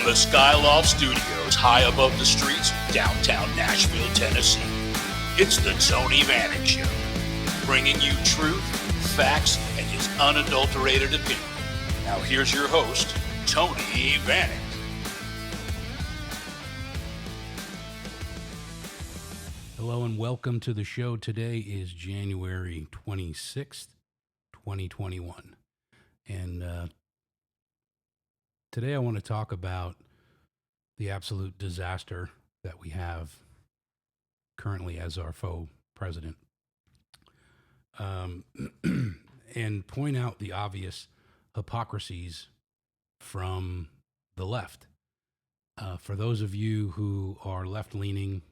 From the Skyloft Studios, high above the streets of downtown Nashville, Tennessee, it's the Tony Vanek Show, bringing you truth, facts, and his unadulterated opinion. Now here's your host, Tony Vanek. Hello and welcome to the show. Today is January 26th, 2021. And today I want to talk about the absolute disaster that we have currently as our faux president. And point out the obvious hypocrisies from the left. For those of you who are left-leaning,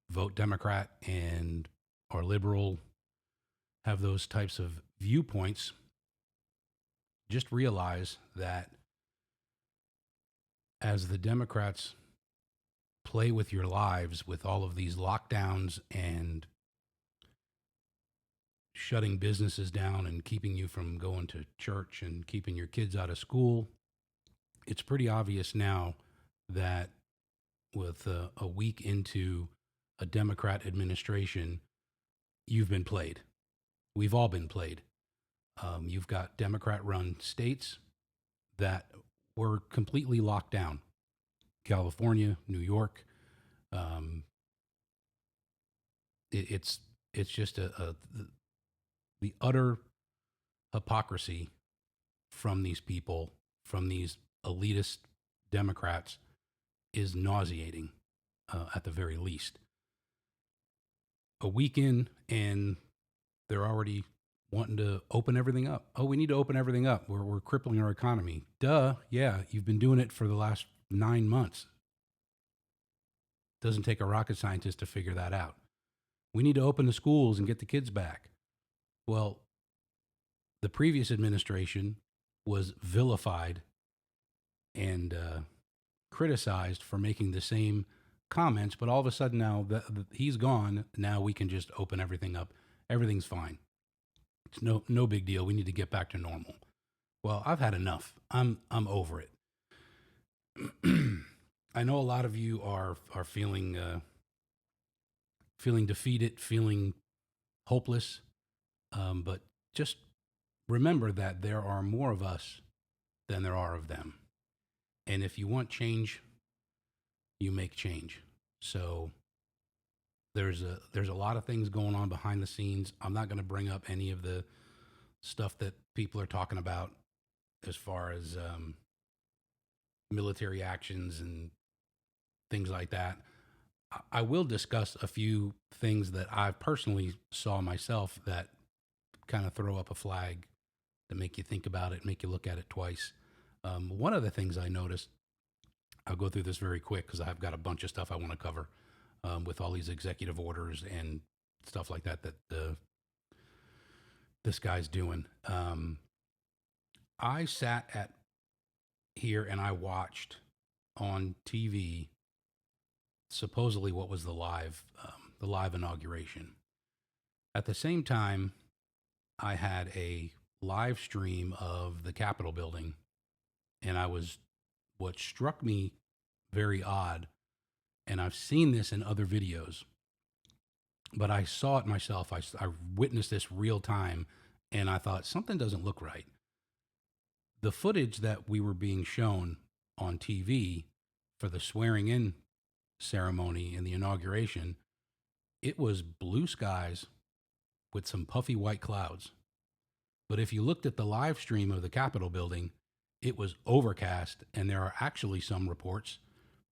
vote Democrat and are liberal, have those types of viewpoints, just realize that as the Democrats play with your lives with all of these lockdowns and shutting businesses down and keeping you from going to church and keeping your kids out of school, it's pretty obvious now that with a week into a Democrat administration, you've been played. We've all been played. You've got Democrat-run states that were completely locked down. California, New York. It's just the utter hypocrisy from these people, from these elitist Democrats, is nauseating, at the very least. A week in, and they're already wanting to open everything up. Oh, we need to open everything up. We're crippling our economy. Duh, yeah, you've been doing it for the last 9 months. Doesn't take a rocket scientist to figure that out. We need to open the schools and get the kids back. Well, the previous administration was vilified and criticized for making the same comments, but all of a sudden now that he's gone, now we can just open everything up. Everything's fine. It's no big deal. We need to get back to normal. Well, I've had enough. I'm over it. I know a lot of you are feeling defeated, feeling hopeless, but just remember that there are more of us than there are of them. And if you want change, you make change. So there's a lot of things going on behind the scenes. I'm not going to bring up any of the stuff that people are talking about as far as military actions and things like that. I will discuss a few things that I personally saw myself that kind of throw up a flag, that make you think about it, make you look at it twice. One of the things I noticed, I'll go through this very quick because I've got a bunch of stuff I want to cover with all these executive orders and stuff like that this guy's doing. I sat at here and I watched on TV supposedly what was the live inauguration. At the same time, I had a live stream of the Capitol building, and what struck me very odd, and I've seen this in other videos, but I saw it myself. I witnessed this real time, and I thought something doesn't look right. The footage that we were being shown on TV for the swearing in ceremony and the inauguration, it was blue skies with some puffy white clouds. But if you looked at the live stream of the Capitol building, it was overcast, and there are actually some reports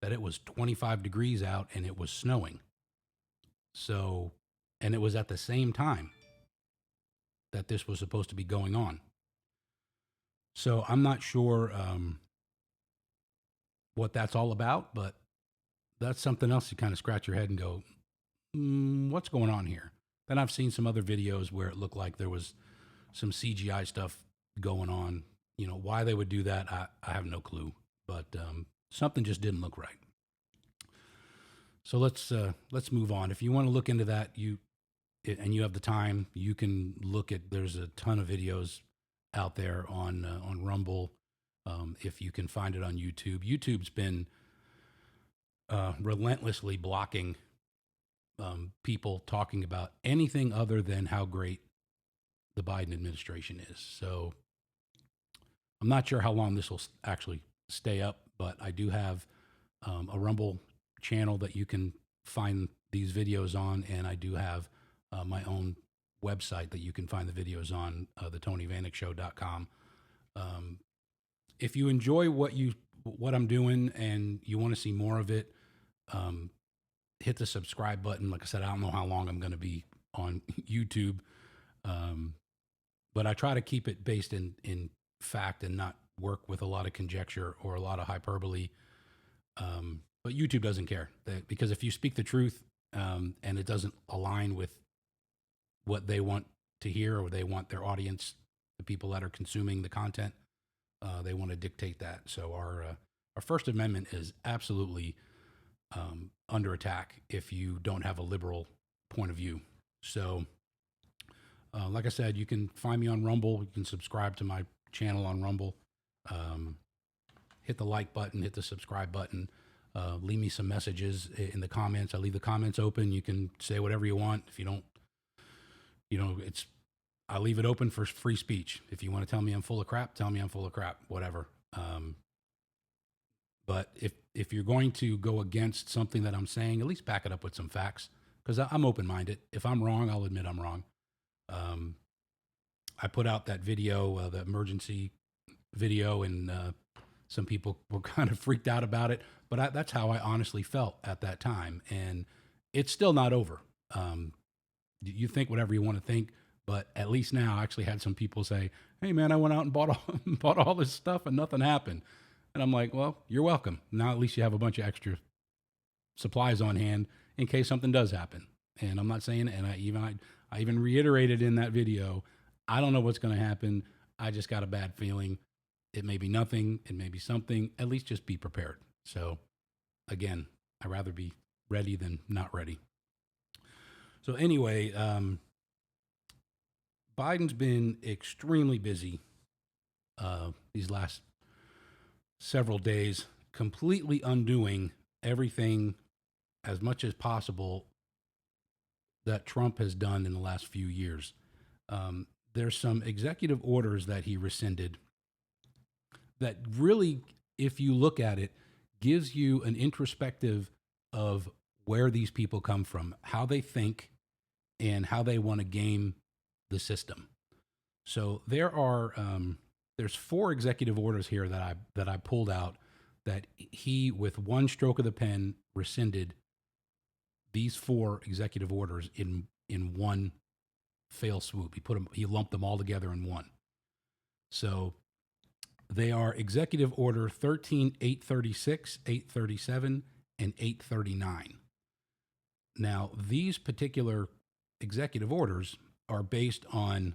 that it was 25 degrees out and it was snowing. So, and it was at the same time that this was supposed to be going on. So I'm not sure what that's all about, but that's something else you kind of scratch your head and go, what's going on here? Then I've seen some other videos where it looked like there was some CGI stuff going on. You know, why they would do that, I have no clue. But something just didn't look right. So let's move on. If you want to look into that, and you have the time, you can look at. There's a ton of videos out there on Rumble, if you can find it on YouTube. YouTube's been relentlessly blocking people talking about anything other than how great the Biden administration is. So I'm not sure how long this will actually stay up, but I do have a Rumble channel that you can find these videos on, and I do have my own website that you can find the videos on, thetonyvannickshow.com. If you enjoy what I'm doing and you want to see more of it, hit the subscribe button. Like I said, I don't know how long I'm going to be on YouTube, but I try to keep it based in fact and not work with a lot of conjecture or a lot of hyperbole. But YouTube doesn't care because if you speak the truth and it doesn't align with what they want to hear or they want their audience, the people that are consuming the content, they want to dictate that. So our First Amendment is absolutely under attack if you don't have a liberal point of view. So, like I said, you can find me on Rumble. You can subscribe to my channel on Rumble. Hit the like button, hit the subscribe button. Leave me some messages in the comments. I leave the comments open. You can say whatever you want. If you don't, I leave it open for free speech. If you want to tell me I'm full of crap, tell me I'm full of crap, whatever. But if you're going to go against something that I'm saying, at least back it up with some facts, because I'm open-minded. If I'm wrong, I'll admit I'm wrong. I put out that video, the emergency video, and some people were kind of freaked out about it, but that's how I honestly felt at that time. And it's still not over. You think whatever you want to think, but at least now I actually had some people say, hey man, I went out and bought all this stuff and nothing happened. And I'm like, well, you're welcome. Now at least you have a bunch of extra supplies on hand in case something does happen. And I'm not saying, and I even reiterated in that video, I don't know what's going to happen. I just got a bad feeling. It may be nothing. It may be something. At least just be prepared. So again, I'd rather be ready than not ready. So anyway, Biden's been extremely busy these last several days, completely undoing everything as much as possible that Trump has done in the last few years. There's some executive orders that he rescinded that really, if you look at it, gives you an introspective of where these people come from, how they think, and how they want to game the system. So there's 4 executive orders here that I pulled out that he, with one stroke of the pen, rescinded these 4 executive orders in one fail swoop. He lumped them all together in one. So they are Executive Order 13-836, 837, and 839. Now, these particular executive orders are based on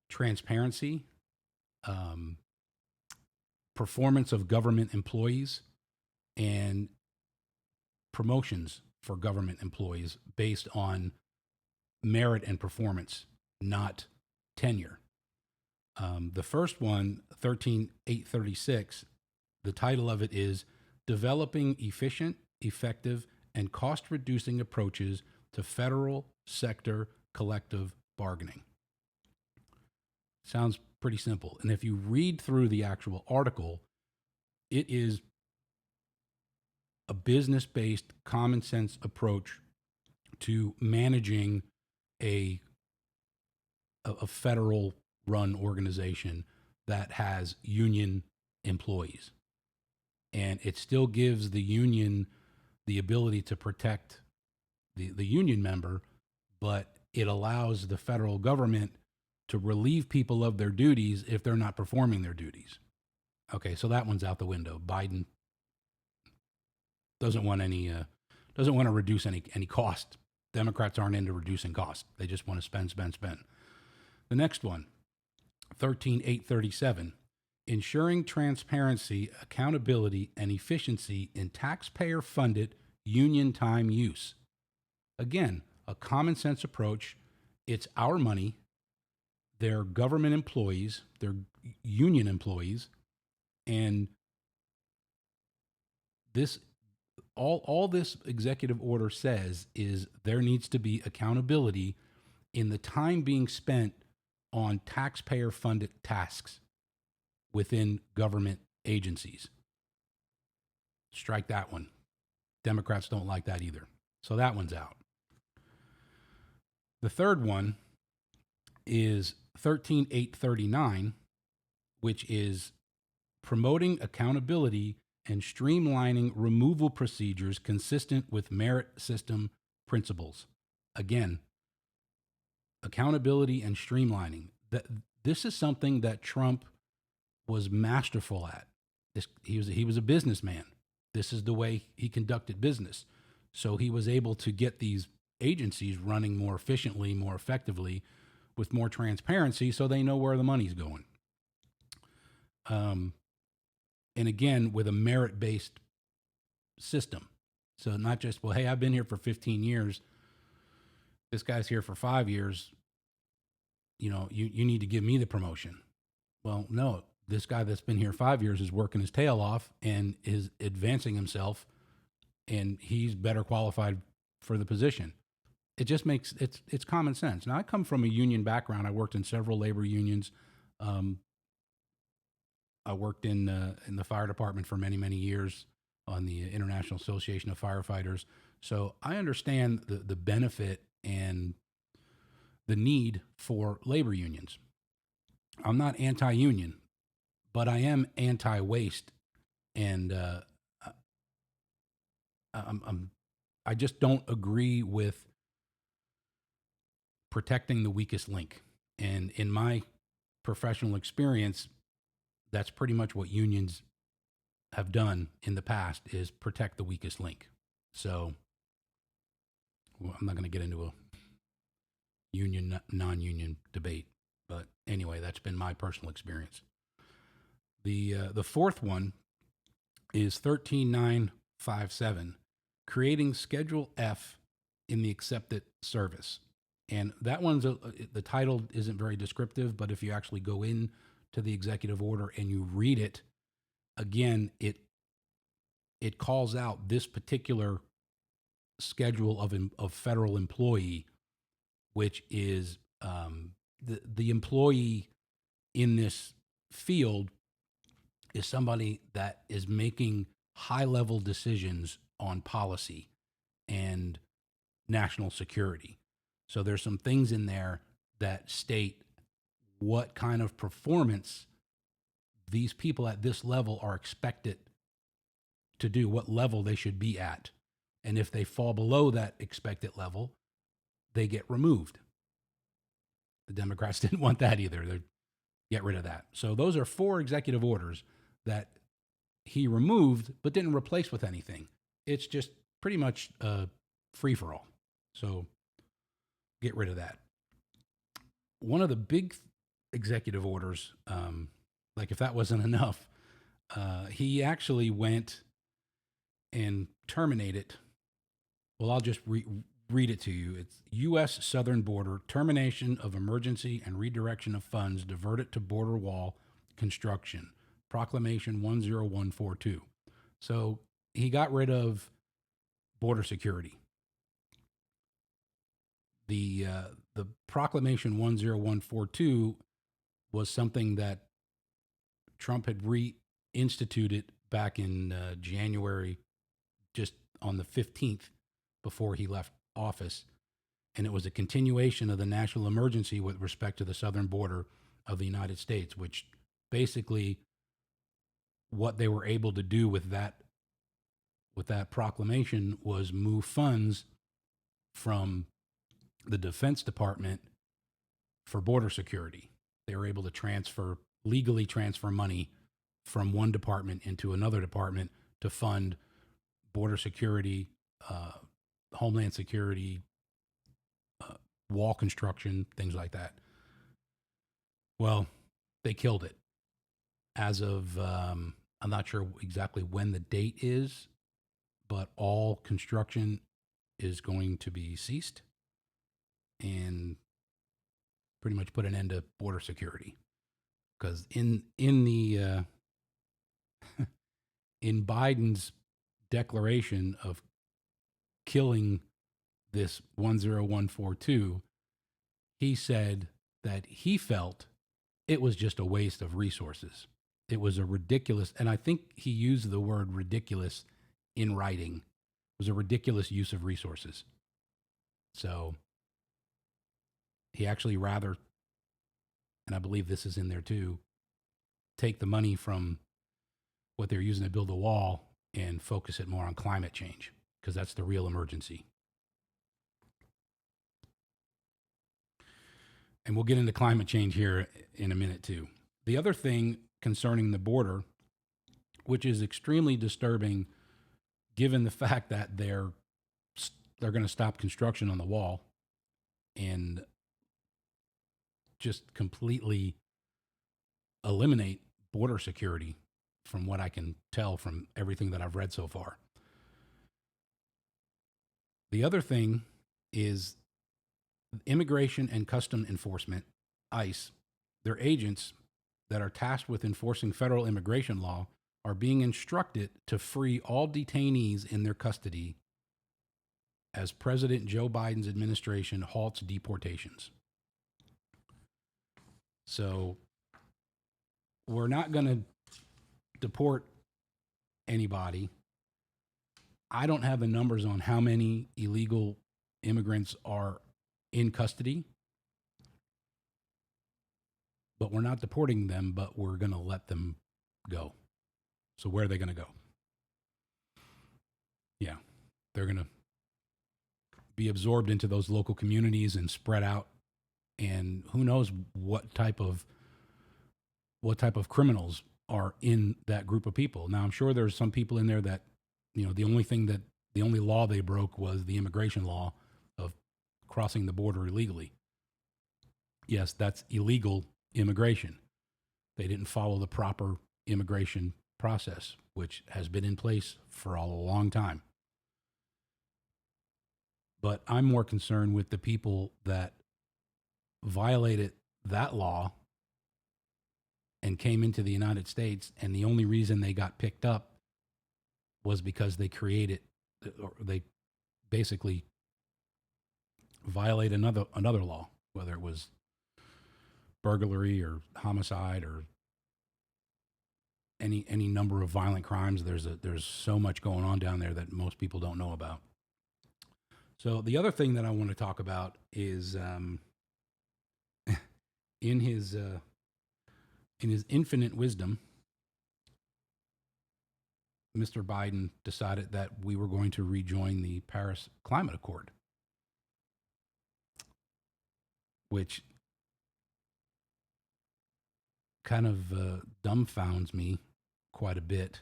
transparency, performance of government employees, and promotions for government employees based on merit and performance, not tenure. The first one, 13-836, the title of it is Developing Efficient, Effective, and Cost-Reducing Approaches to Federal Sector Collective Bargaining. Sounds pretty simple. And if you read through the actual article, it is a business-based, common sense approach to managing a federal run organization that has union employees. And it still gives the union the ability to protect the union member, but it allows the federal government to relieve people of their duties if they're not performing their duties. Okay, so that one's out the window. Biden doesn't want to reduce any cost. Democrats aren't into reducing cost. They just want to spend. The next one, 13-837, ensuring transparency, accountability, and efficiency in taxpayer-funded union time use. Again, a common sense approach. It's our money. They're government employees. They're union employees. And this all this executive order says is there needs to be accountability in the time being spent on taxpayer funded tasks within government agencies. Strike that one. Democrats don't like that either. So that one's out. The third one is 13839, which is promoting accountability and streamlining removal procedures consistent with merit system principles. Again, accountability and streamlining. This is something that Trump was masterful at. He was a businessman. This is the way he conducted business. So he was able to get these agencies running more efficiently, more effectively, with more transparency, so they know where the money's going. And again, with a merit-based system. So not just, well, hey, I've been here for 15 years. This guy's here for 5 years. You know, you need to give me the promotion. Well, no, this guy that's been here 5 years is working his tail off and is advancing himself, and he's better qualified for the position. It just makes it's common sense. Now, I come from a union background. I worked in several labor unions. I worked in the fire department for many, many years on the International Association of Firefighters. So I understand the benefit and the need for labor unions. I'm not anti-union, but I am anti-waste, and I just don't agree with protecting the weakest link. And in my professional experience, that's pretty much what unions have done in the past, is protect the weakest link. So I'm not going to get into a union, non-union debate. But anyway, that's been my personal experience. The fourth one is 13957, creating Schedule F in the accepted service. And that one's the title isn't very descriptive, but if you actually go in to the executive order and you read it, again, it calls out this particular schedule of federal employee, which is the employee in this field is somebody that is making high-level decisions on policy and national security. So there's some things in there that state what kind of performance these people at this level are expected to do, what level they should be at. And if they fall below that expected level, they get removed. The Democrats didn't want that either. They get rid of that. So those are 4 executive orders that he removed but didn't replace with anything. It's just pretty much free-for-all. So get rid of that. One of the big executive orders, like if that wasn't enough, he actually went and terminated. Well, I'll just read it to you. It's U.S. Southern Border, termination of emergency and redirection of funds diverted to border wall construction, Proclamation 10142. So he got rid of border security. The Proclamation 10142 was something that Trump had reinstituted back in January, just on the 15th before he left office. And it was a continuation of the national emergency with respect to the southern border of the United States, which basically what they were able to do with that proclamation was move funds from the Defense Department for border security. They were able to legally transfer money from one department into another department to fund border security, homeland security, wall construction, things like that. Well, they killed it. As of, I'm not sure exactly when the date is, but all construction is going to be ceased and pretty much put an end to border security. Because in the in Biden's declaration of killing this 10142, he said that he felt it was just a waste of resources. It was a ridiculous, and I think he used the word ridiculous in writing. It was a ridiculous use of resources. So he actually rather, and I believe this is in there too, take the money from what they're using to build a wall and focus it more on climate change, because that's the real emergency. And we'll get into climate change here in a minute too. The other thing concerning the border, which is extremely disturbing given the fact that they're going to stop construction on the wall and just completely eliminate border security, from what I can tell from everything that I've read so far. The other thing is Immigration and Custom Enforcement, ICE, their agents that are tasked with enforcing federal immigration law are being instructed to free all detainees in their custody as President Joe Biden's administration halts deportations. So we're not going to deport anybody. I don't have the numbers on how many illegal immigrants are in custody, but we're not deporting them, but we're going to let them go. So where are they going to go? Yeah, they're going to be absorbed into those local communities and spread out, and who knows what type of criminals are in that group of people. Now, I'm sure there's some people in there that, the only law they broke was the immigration law of crossing the border illegally. Yes, that's illegal immigration. They didn't follow the proper immigration process, which has been in place for a long time. But I'm more concerned with the people that violated that law and came into the United States, and the only reason they got picked up was because they basically violate another law, whether it was burglary or homicide or any number of violent crimes. There's so much going on down there that most people don't know about. So the other thing that I want to talk about is in his infinite wisdom, Mr. Biden decided that we were going to rejoin the Paris Climate Accord, which kind of dumbfounds me quite a bit,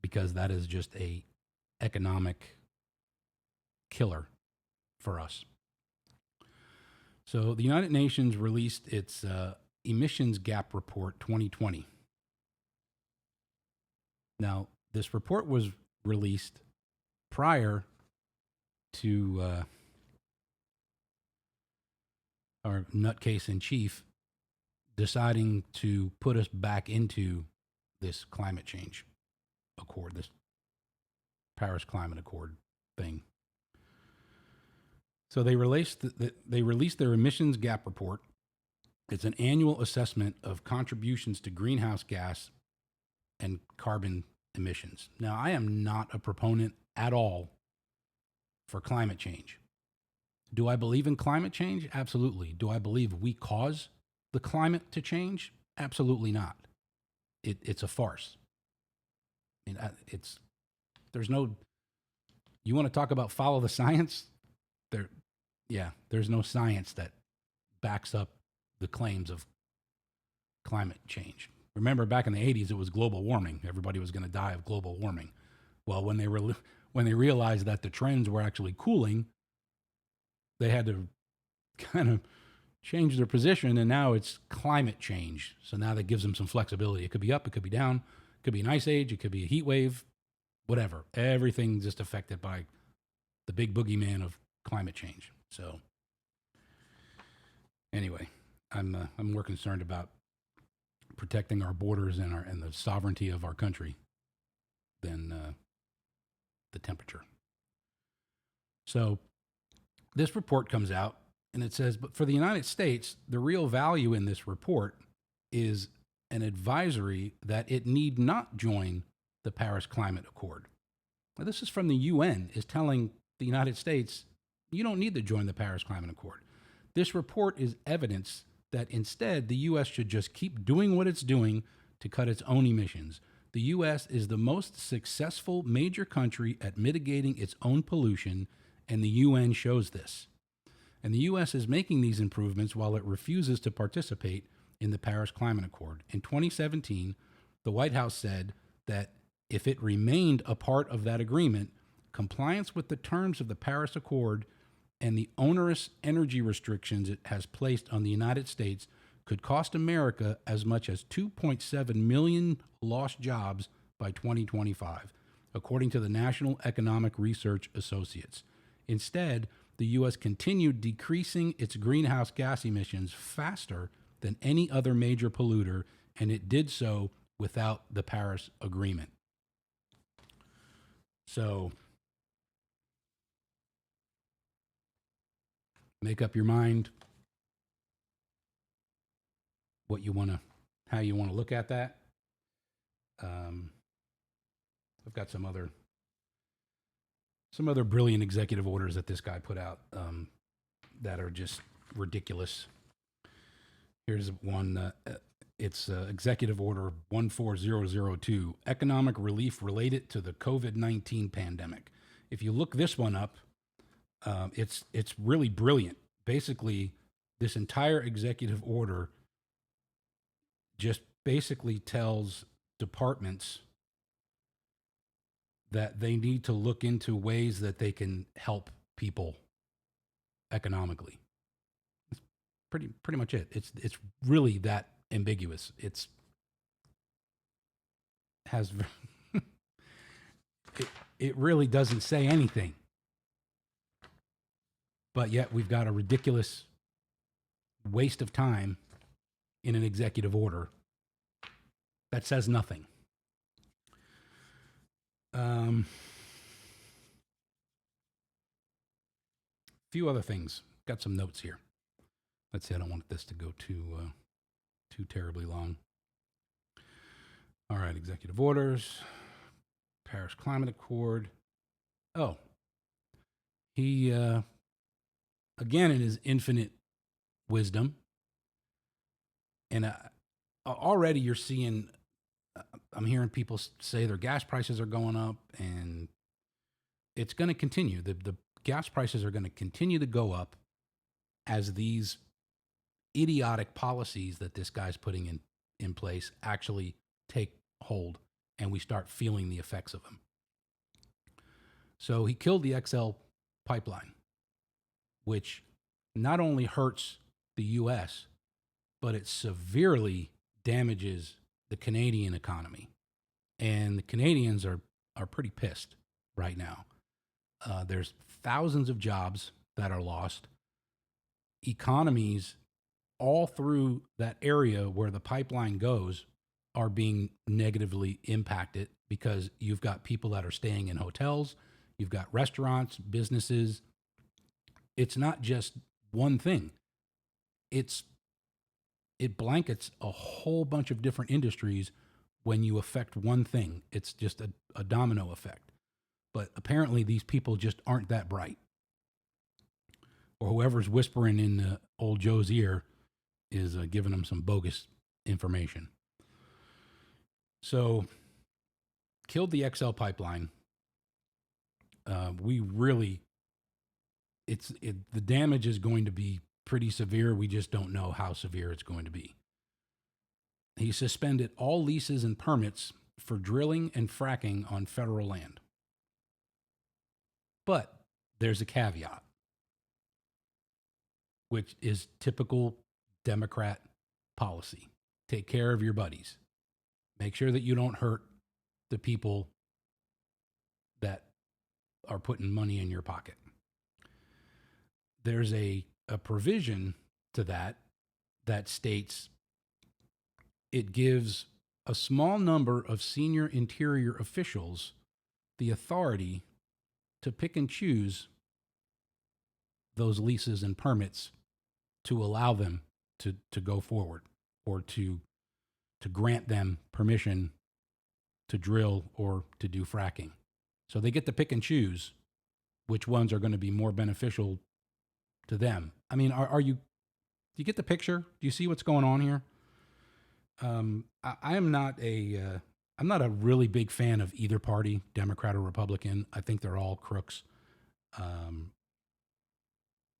because that is just a economic killer for us. So the United Nations released its Emissions Gap Report 2020. Now, this report was released prior to our nutcase in chief deciding to put us back into this climate change accord, this Paris Climate Accord thing. So they released their Emissions Gap Report. It's an annual assessment of contributions to greenhouse gas and carbon emissions. Now, I am not a proponent at all for climate change. Do I believe in climate change? Absolutely. Do I believe we cause the climate to change? Absolutely not. It's a farce. You want to talk about follow the science? There's no science that backs up the claims of climate change. Remember, back in the 80s, it was global warming. Everybody was going to die of global warming. Well, when they realized that the trends were actually cooling, they had to kind of change their position, and now it's climate change. So now that gives them some flexibility. It could be up, it could be down, it could be an ice age, it could be a heat wave, whatever. Everything's just affected by the big boogeyman of climate change. So anyway, I'm more concerned about protecting our borders and the sovereignty of our country than the temperature. So this report comes out and it says, but for the United States, the real value in this report is an advisory that it need not join the Paris Climate Accord. Now, this is from the UN, is telling the United States, you don't need to join the Paris Climate Accord. This report is evidence that instead the U.S. should just keep doing what it's doing to cut its own emissions. The U.S. is the most successful major country at mitigating its own pollution, and the UN shows this. And the U.S. is making these improvements while it refuses to participate in the Paris Climate Accord. In 2017, the White House said that if it remained a part of that agreement, compliance with the terms of the Paris Accord and the onerous energy restrictions it has placed on the United States could cost America as much as 2.7 million lost jobs by 2025, according to the National Economic Research Associates. Instead, the U.S. continued decreasing its greenhouse gas emissions faster than any other major polluter, and it did so without the Paris Agreement. So, make up your mind what you want to, how you want to look at that. I've got some other brilliant executive orders that this guy put out that are just ridiculous. Here's one. It's Executive Order 14002, Economic Relief Related to the COVID-19 Pandemic. If you look this one up, it's really brilliant. Basically, this entire executive order just basically tells departments that they need to look into ways that they can help people economically. That's pretty much it. It's really that ambiguous. It really doesn't say anything. But yet we've got a ridiculous waste of time in an executive order that says nothing. Few other things. Got some notes here. Let's see. I don't want this to go too terribly long. All right, executive orders, Paris Climate Accord. Oh, he again in his infinite wisdom, and already you're seeing. I'm hearing people say their gas prices are going up, and it's going to continue. The gas prices are going to continue to go up as these idiotic policies that this guy's putting in place actually take hold, and we start feeling the effects of them. So he killed the XL pipeline, which not only hurts the U.S., but it severely damages the Canadian economy. And the Canadians are pretty pissed right now. There's thousands of jobs that are lost. Economies all through that area where the pipeline goes are being negatively impacted because you've got people that are staying in hotels, you've got restaurants, businesses. It's not just one thing. It blankets a whole bunch of different industries when you affect one thing. It's just a domino effect. But apparently these people just aren't that bright. Or whoever's whispering in old Joe's ear is giving them some bogus information. So, killed the XL pipeline. The damage is going to be pretty severe. We just don't know how severe it's going to be. He suspended all leases and permits for drilling and fracking on federal land. But there's a caveat, which is typical Democrat policy. Take care of your buddies. Make sure that you don't hurt the people that are putting money in your pocket. There's a provision to that states it gives a small number of senior interior officials the authority to pick and choose those leases and permits to allow them to go forward, or to grant them permission to drill or to do fracking. So they get to pick and choose which ones are going to be more beneficial to them. I mean, do you get the picture? Do you see what's going on here? I am not I'm not a really big fan of either party, Democrat or Republican. I think they're all crooks.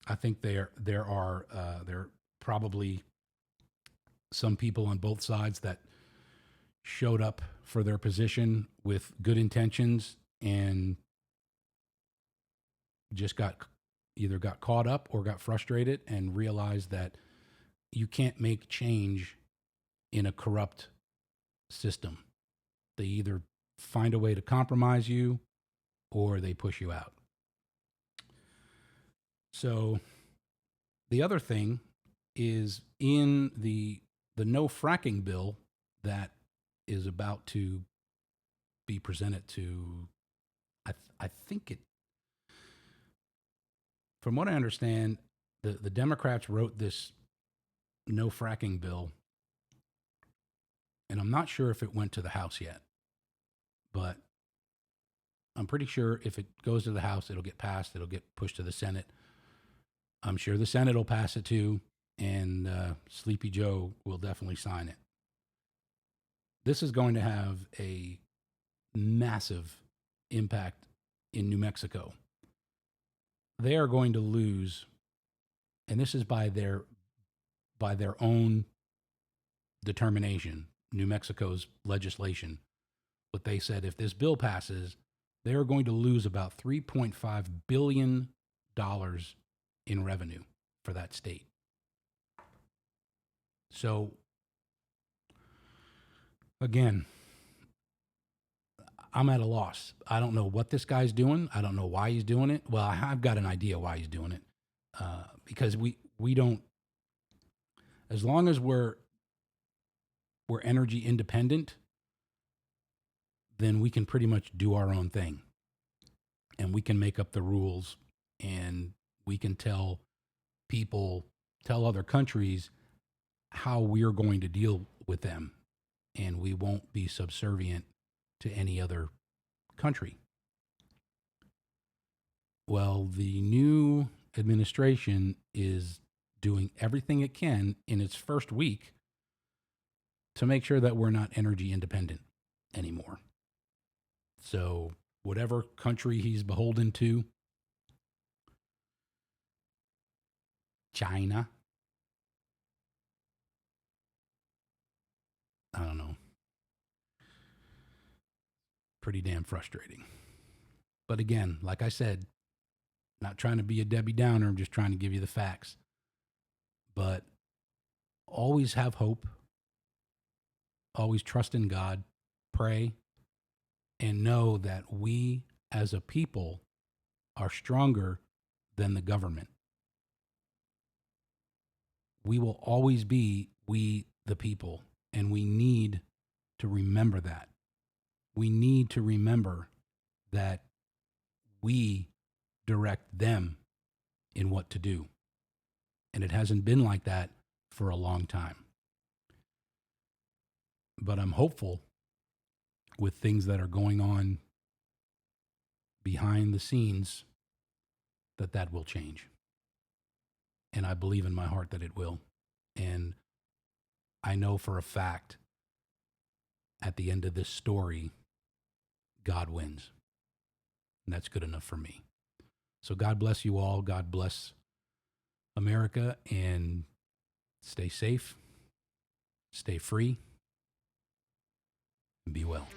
I think there are probably some people on both sides that showed up for their position with good intentions and just either got caught up or got frustrated and realized that you can't make change in a corrupt system. They either find a way to compromise you or they push you out. So the other thing is, in the no fracking bill that is about to be presented to, I think it, from what I understand, the Democrats wrote this no fracking bill, and I'm not sure if it went to the House yet, but I'm pretty sure if it goes to the House, it'll get passed, it'll get pushed to the Senate. I'm sure the Senate will pass it too, and Sleepy Joe will definitely sign it. This is going to have a massive impact in New Mexico. They are going to lose, and this is by their own determination, New Mexico's legislation. What they said, if this bill passes, they are going to lose about $3.5 billion in revenue for that state. So, again, I'm at a loss. I don't know what this guy's doing. I don't know why he's doing it. Well, I've got an idea why he's doing it. Because we don't, as long as we're energy independent, then we can pretty much do our own thing. And we can make up the rules, and we can tell other countries how we're going to deal with them. And we won't be subservient to any other country. Well, the new administration is doing everything it can in its first week to make sure that we're not energy independent anymore. So whatever country he's beholden to, China, I don't know, pretty damn frustrating. But again, like I said, not trying to be a Debbie Downer, I'm just trying to give you the facts. But always have hope, always trust in God, pray, and know that we as a people are stronger than the government. We will always be we the people, and we need to remember that. We need to remember that we direct them in what to do. And it hasn't been like that for a long time. But I'm hopeful with things that are going on behind the scenes that will change. And I believe in my heart that it will. And I know for a fact at the end of this story, God wins. And that's good enough for me. So God bless you all. God bless America, and stay safe, stay free, and be well.